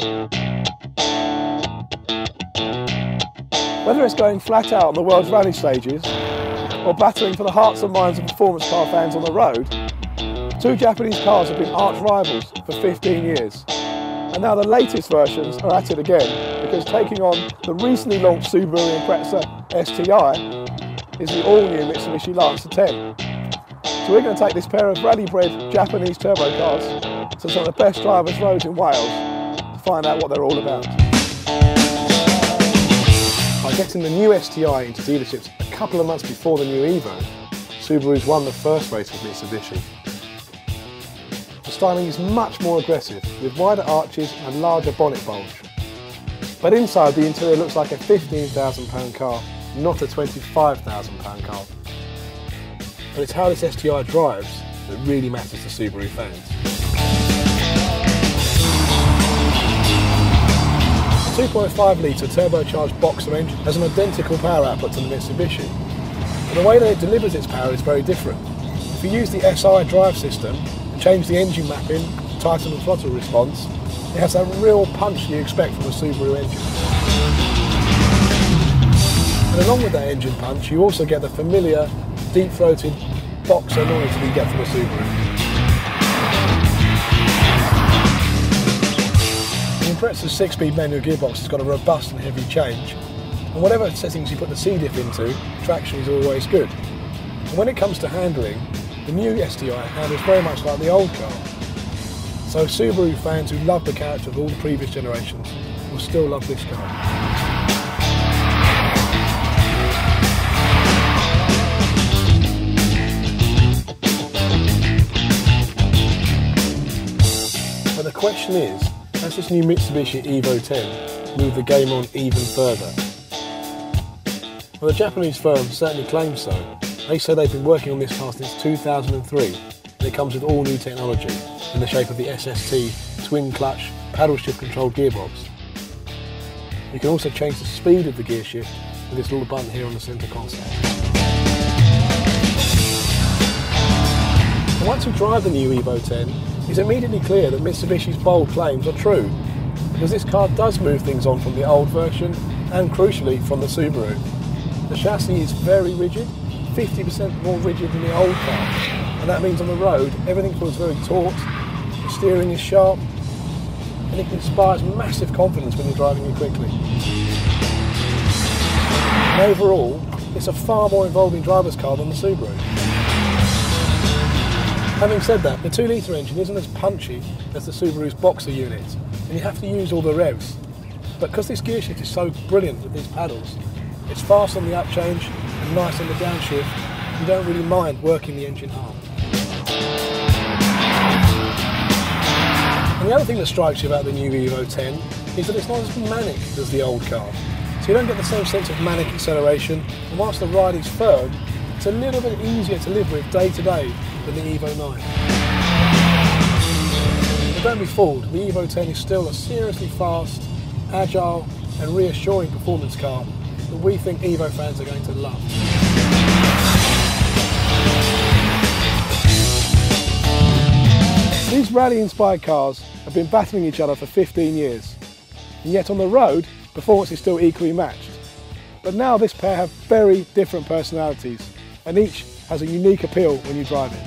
Whether it's going flat out on the world's rally stages or battling for the hearts and minds of performance car fans on the road, two Japanese cars have been arch rivals for 15 years. And now the latest versions are at it again, because taking on the recently launched Subaru Impreza STi is the all-new Mitsubishi Lancer 10. So we're going to take this pair of rally-bred Japanese turbo cars to some of the best drivers' roads in Wales to find out what they're all about. By getting the new STi into dealerships a couple of months before the new Evo, Subaru's won the first race with Mitsubishi. The styling is much more aggressive, with wider arches and larger bonnet bulge. But inside, the interior looks like a £15,000 car, not a £25,000 car. But it's how this STi drives that really matters to Subaru fans. The 2.5 litre turbocharged boxer engine has an identical power output to the Mitsubishi, but the way that it delivers its power is very different. If you use the SI drive system and change the engine mapping, tighten the throttle response, it has that real punch you expect from a Subaru engine. And along with that engine punch, you also get the familiar deep-throated boxer noise that you get from a Subaru. The Impreza's 6-speed manual gearbox has got a robust and heavy change, and whatever settings you put the C-diff into, traction is always good. And when it comes to handling, the new STi handles very much like the old car. So Subaru fans who love the character of all the previous generations will still love this car. But the question is, has this new Mitsubishi Evo 10 moved the game on even further? Well, the Japanese firm certainly claims so. They say they've been working on this car since 2003, and it comes with all new technology in the shape of the SST twin clutch paddle shift controlled gearbox. You can also change the speed of the gear shift with this little button here on the centre console. And once you drive the new Evo 10, it's immediately clear that Mitsubishi's bold claims are true, because this car does move things on from the old version and crucially from the Subaru. The chassis is very rigid, 50% more rigid than the old car, and that means on the road everything feels very taut, the steering is sharp, and it inspires massive confidence when you're driving it quickly. And overall, it's a far more involving driver's car than the Subaru. Having said that, the 2-litre engine isn't as punchy as the Subaru's boxer unit, and you have to use all the revs. But because this gear shift is so brilliant with these paddles, it's fast on the up change and nice on the downshift, you don't really mind working the engine hard. And the other thing that strikes you about the new Evo 10 is that it's not as manic as the old car. So you don't get the same sense of manic acceleration, and whilst the ride is firm, it's a little bit easier to live with day to day than the Evo 9. But don't be fooled, the Evo 10 is still a seriously fast, agile and reassuring performance car that we think Evo fans are going to love. These rally-inspired cars have been battling each other for 15 years, and yet on the road, performance is still equally matched. But now this pair have very different personalities, and each has a unique appeal when you drive it.